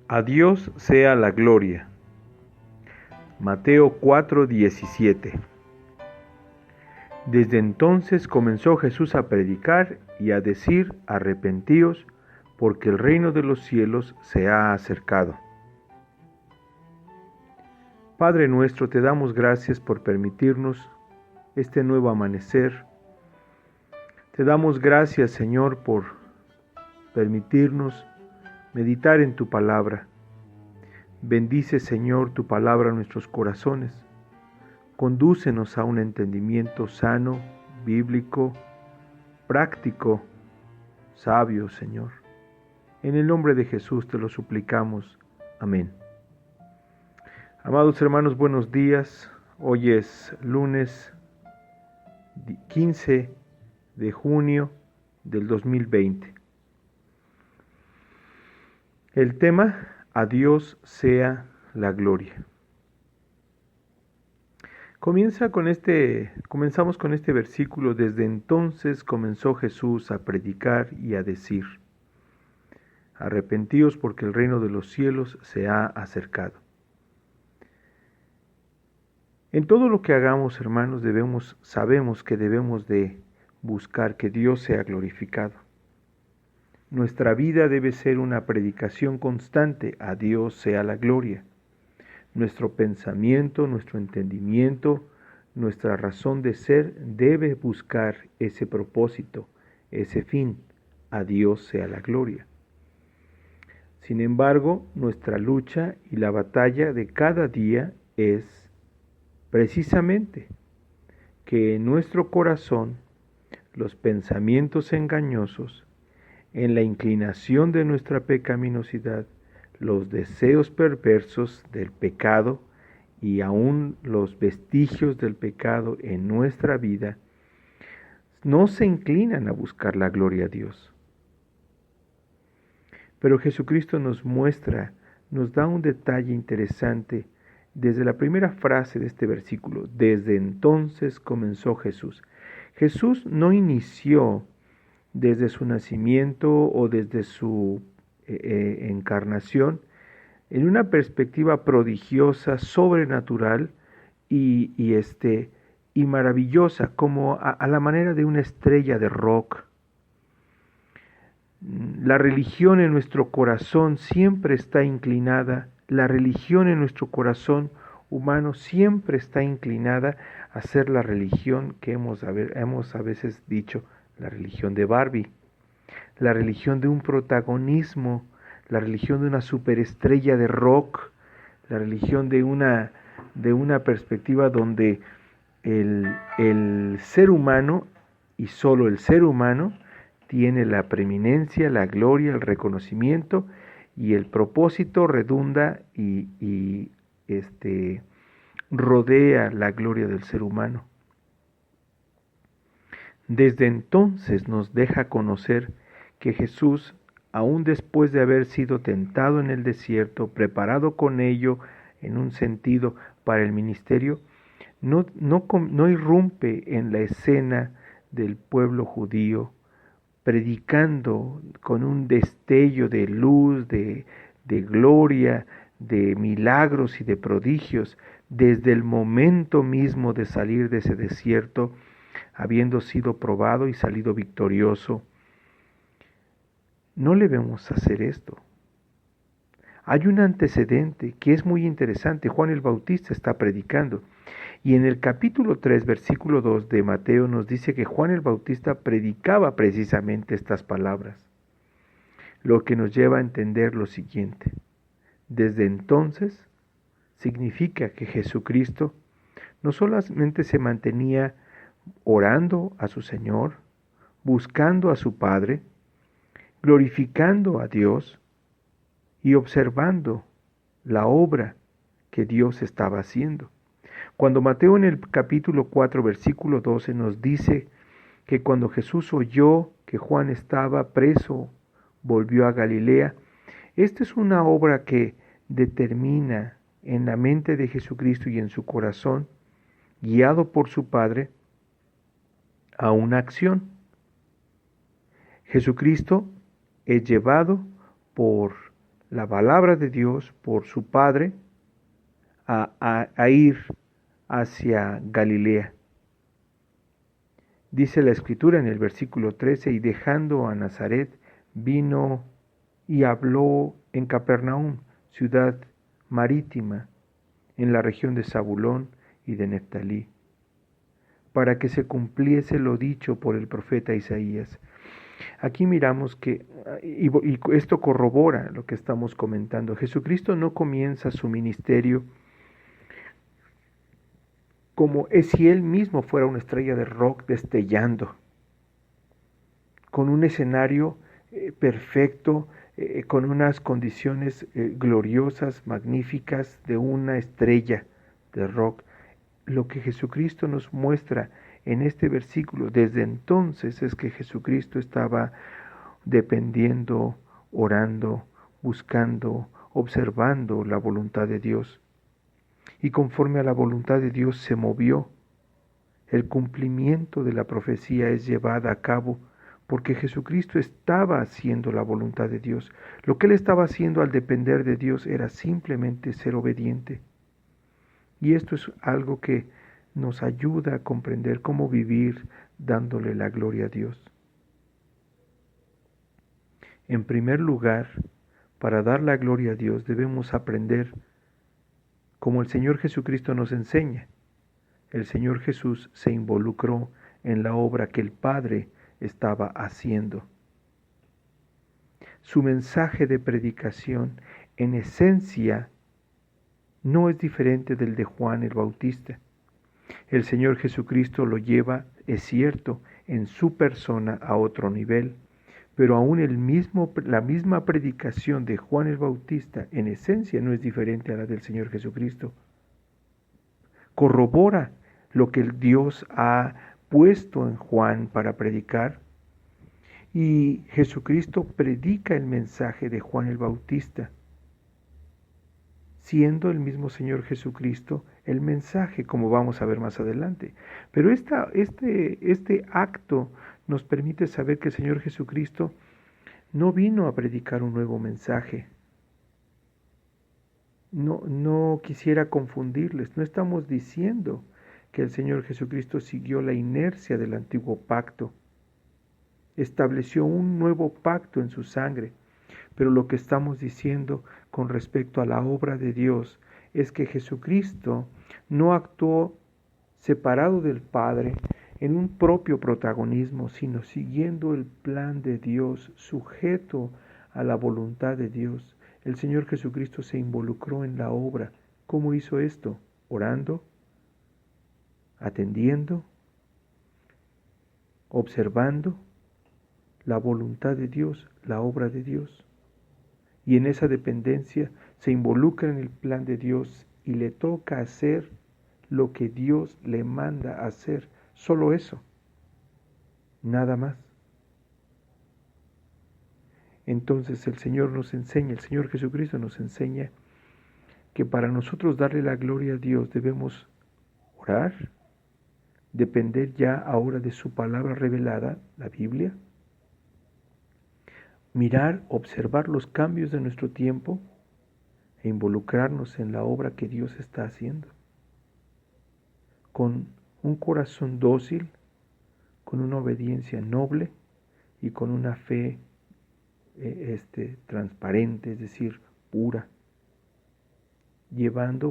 A Dios sea la gloria. Mateo 4:17. Desde entonces comenzó Jesús a predicar y a decir: arrepentíos, porque el reino de los cielos se ha acercado. Padre nuestro, te damos gracias por permitirnos este nuevo amanecer. Te damos gracias, Señor, por permitirnos meditar en tu palabra. Bendice, Señor, tu palabra en nuestros corazones. Condúcenos a un entendimiento sano, bíblico, práctico, sabio, Señor. En el nombre de Jesús te lo suplicamos. Amén. Amados hermanos, buenos días. Hoy es lunes 15 de junio del 2020. El tema: a Dios sea la gloria. Comenzamos con este versículo: desde entonces comenzó Jesús a predicar y a decir: arrepentíos, porque el reino de los cielos se ha acercado. En todo lo que hagamos, hermanos, sabemos que debemos de buscar que Dios sea glorificado. Nuestra vida debe ser una predicación constante: a Dios sea la gloria. Nuestro pensamiento, nuestro entendimiento, nuestra razón de ser debe buscar ese propósito, ese fin: a Dios sea la gloria. Sin embargo, nuestra lucha y la batalla de cada día es precisamente que en nuestro corazón los pensamientos engañosos, en la inclinación de nuestra pecaminosidad, los deseos perversos del pecado y aún los vestigios del pecado en nuestra vida, no se inclinan a buscar la gloria a Dios. Pero Jesucristo nos da un detalle interesante desde la primera frase de este versículo: desde entonces comenzó Jesús. Jesús no inició desde su nacimiento o desde su encarnación en una perspectiva prodigiosa, sobrenatural y maravillosa, como a la manera de una estrella de rock. La religión en nuestro corazón siempre está inclinada, la religión en nuestro corazón humano siempre está inclinada a ser la religión que hemos a veces dicho, la religión de Barbie, la religión de un protagonismo, la religión de una superestrella de rock, la religión de una perspectiva donde el ser humano, y solo el ser humano, tiene la preeminencia, la gloria, el reconocimiento, y el propósito redunda y rodea la gloria del ser humano. Desde entonces nos deja conocer que Jesús, aún después de haber sido tentado en el desierto, preparado con ello en un sentido para el ministerio, no irrumpe en la escena del pueblo judío, predicando con un destello de luz, de gloria, de milagros y de prodigios, desde el momento mismo de salir de ese desierto, habiendo sido probado y salido victorioso. No le vemos hacer esto. Hay un antecedente que es muy interesante. Juan el Bautista está predicando. Y en el capítulo 3, versículo 2 de Mateo nos dice que Juan el Bautista predicaba precisamente estas palabras. Lo que nos lleva a entender lo siguiente: desde entonces significa que Jesucristo no solamente se mantenía orando a su Señor, buscando a su Padre, glorificando a Dios y observando la obra que Dios estaba haciendo. Cuando Mateo en el capítulo 4, versículo 12 nos dice que cuando Jesús oyó que Juan estaba preso, volvió a Galilea, esta es una obra que determina en la mente de Jesucristo y en su corazón, guiado por su Padre, a una acción. Jesucristo es llevado por la palabra de Dios por su Padre a ir hacia Galilea. Dice la Escritura en el versículo 13, y dejando a Nazaret, vino y habló en Capernaum, ciudad marítima, en la región de Zabulón y de Neftalí, para que se cumpliese lo dicho por el profeta Isaías. Aquí miramos que, y esto corrobora lo que estamos comentando, Jesucristo no comienza su ministerio como si él mismo fuera una estrella de rock destellando, con un escenario perfecto, con unas condiciones gloriosas, magníficas de una estrella de rock. Lo que Jesucristo nos muestra en este versículo desde entonces es que Jesucristo estaba dependiendo, orando, buscando, observando la voluntad de Dios. Y conforme a la voluntad de Dios se movió. El cumplimiento de la profecía es llevada a cabo porque Jesucristo estaba haciendo la voluntad de Dios. Lo que él estaba haciendo al depender de Dios era simplemente ser obediente. Y esto es algo que nos ayuda a comprender cómo vivir dándole la gloria a Dios. En primer lugar, para dar la gloria a Dios debemos aprender como el Señor Jesucristo nos enseña. El Señor Jesús se involucró en la obra que el Padre estaba haciendo. Su mensaje de predicación, en esencia, no es diferente del de Juan el Bautista. El Señor Jesucristo lo lleva, es cierto, en su persona a otro nivel, pero aún la misma predicación de Juan el Bautista, en esencia, no es diferente a la del Señor Jesucristo. Corrobora lo que el Dios ha puesto en Juan para predicar, y Jesucristo predica el mensaje de Juan el Bautista, siendo el mismo Señor Jesucristo el mensaje, como vamos a ver más adelante. Pero este acto nos permite saber que el Señor Jesucristo no vino a predicar un nuevo mensaje. No quisiera confundirles, no estamos diciendo que el Señor Jesucristo siguió la inercia del antiguo pacto, estableció un nuevo pacto en su sangre, pero lo que estamos diciendo con respecto a la obra de Dios es que Jesucristo no actuó separado del Padre en un propio protagonismo, sino siguiendo el plan de Dios, sujeto a la voluntad de Dios. El Señor Jesucristo se involucró en la obra. ¿Cómo hizo esto? Orando, atendiendo, observando la voluntad de Dios, la obra de Dios. Y en esa dependencia se involucra en el plan de Dios y le toca hacer lo que Dios le manda hacer. Solo eso, nada más. Entonces el Señor nos enseña, el Señor Jesucristo nos enseña que para nosotros darle la gloria a Dios debemos orar, depender ya ahora de su palabra revelada, la Biblia, mirar, observar los cambios de nuestro tiempo e involucrarnos en la obra que Dios está haciendo. Con un corazón dócil, con una obediencia noble y con una fe transparente, es decir, pura,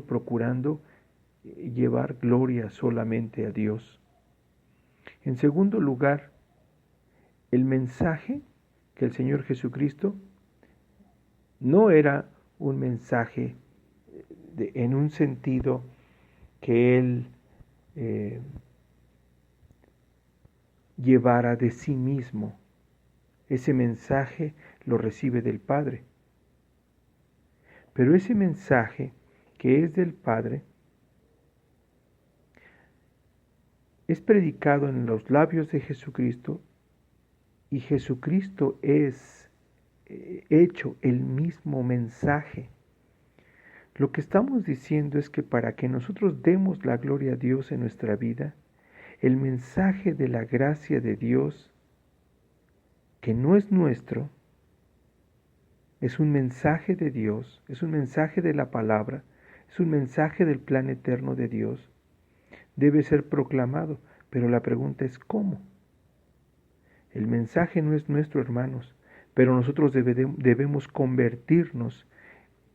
procurando llevar gloria solamente a Dios. En segundo lugar, el mensaje que el Señor Jesucristo no era un mensaje en un sentido que Él llevara de sí mismo. Ese mensaje lo recibe del Padre. Pero ese mensaje que es del Padre es predicado en los labios de Jesucristo y Jesucristo es hecho el mismo mensaje. Lo que estamos diciendo es que para que nosotros demos la gloria a Dios en nuestra vida, el mensaje de la gracia de Dios, que no es nuestro, Es un mensaje de Dios, es un mensaje de la palabra, es un mensaje del plan eterno de Dios. Debe ser proclamado, pero la pregunta es ¿cómo? El mensaje no es nuestro, hermanos, pero nosotros debemos convertirnos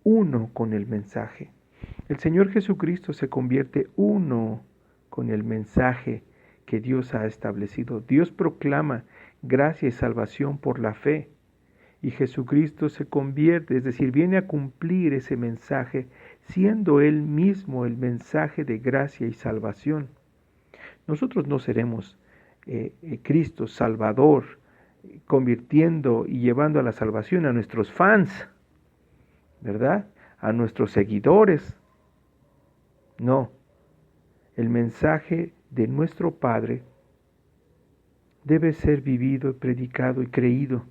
uno con el mensaje. El Señor Jesucristo se convierte uno con el mensaje que Dios ha establecido. Dios proclama gracia y salvación por la fe. Y Jesucristo se convierte, es decir, viene a cumplir ese mensaje, siendo Él mismo el mensaje de gracia y salvación. Nosotros no seremos Cristo Salvador, convirtiendo y llevando a la salvación a nuestros fans, ¿verdad? A nuestros seguidores. No, el mensaje de nuestro Padre debe ser vivido, predicado y creído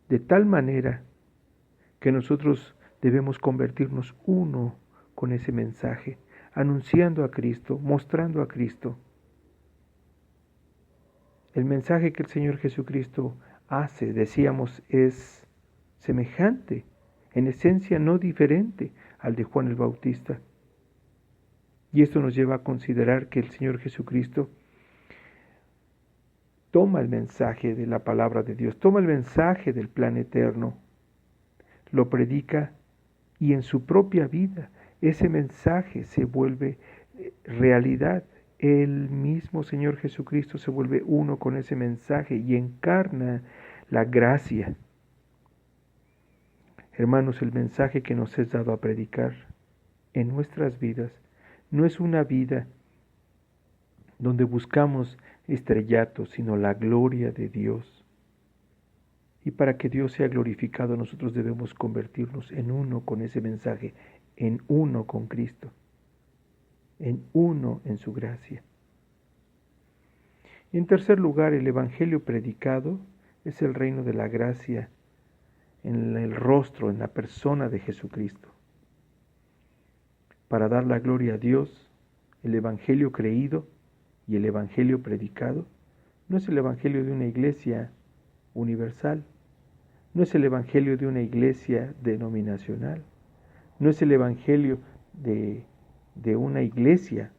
de tal manera que nosotros debemos convertirnos uno con ese mensaje, anunciando a Cristo, mostrando a Cristo. El mensaje que el Señor Jesucristo hace, decíamos, es semejante, en esencia no diferente al de Juan el Bautista. Y esto nos lleva a considerar que el Señor Jesucristo toma el mensaje de la palabra de Dios, toma el mensaje del plan eterno, lo predica y en su propia vida ese mensaje se vuelve realidad. El mismo Señor Jesucristo se vuelve uno con ese mensaje y encarna la gracia. Hermanos, el mensaje que nos es dado a predicar en nuestras vidas no es una vida donde buscamos estrellato, sino la gloria de Dios. Y para que Dios sea glorificado, nosotros debemos convertirnos en uno con ese mensaje, en uno con Cristo, en uno en su gracia. Y en tercer lugar, el Evangelio predicado es el reino de la gracia en el rostro, en la persona de Jesucristo. Para dar la gloria a Dios, el Evangelio creído y el Evangelio predicado no es el Evangelio de una iglesia universal, no es el Evangelio de una iglesia denominacional, no es el Evangelio de una iglesia,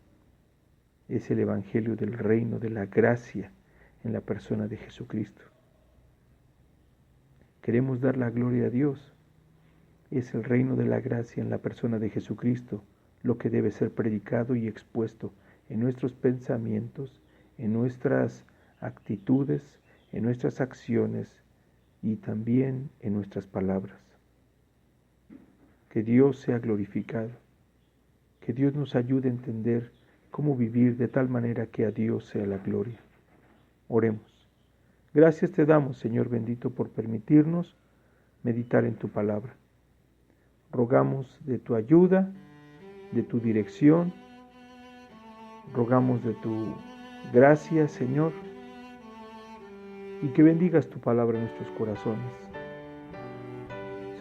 es el Evangelio del reino de la gracia en la persona de Jesucristo. Queremos dar la gloria a Dios, es el reino de la gracia en la persona de Jesucristo lo que debe ser predicado y expuesto en nuestros pensamientos, en nuestras actitudes, en nuestras acciones y también en nuestras palabras. Que Dios sea glorificado, que Dios nos ayude a entender cómo vivir de tal manera que a Dios sea la gloria. Oremos. Gracias te damos, Señor bendito, por permitirnos meditar en tu palabra. Rogamos de tu ayuda, de tu dirección, rogamos de tu gracia, Señor, y que bendigas tu palabra en nuestros corazones.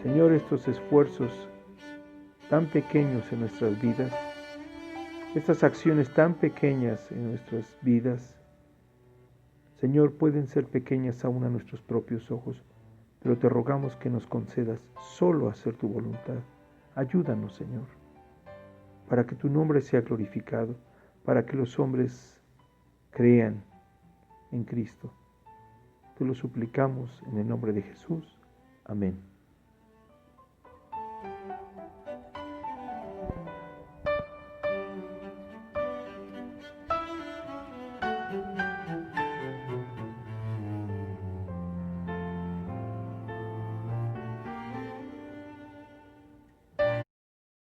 Señor, estos esfuerzos tan pequeños en nuestras vidas, estas acciones tan pequeñas en nuestras vidas, Señor, pueden ser pequeñas aún a nuestros propios ojos, pero te rogamos que nos concedas solo hacer tu voluntad. Ayúdanos, Señor, para que tu nombre sea glorificado, para que los hombres crean en Cristo. Te lo suplicamos en el nombre de Jesús. Amén.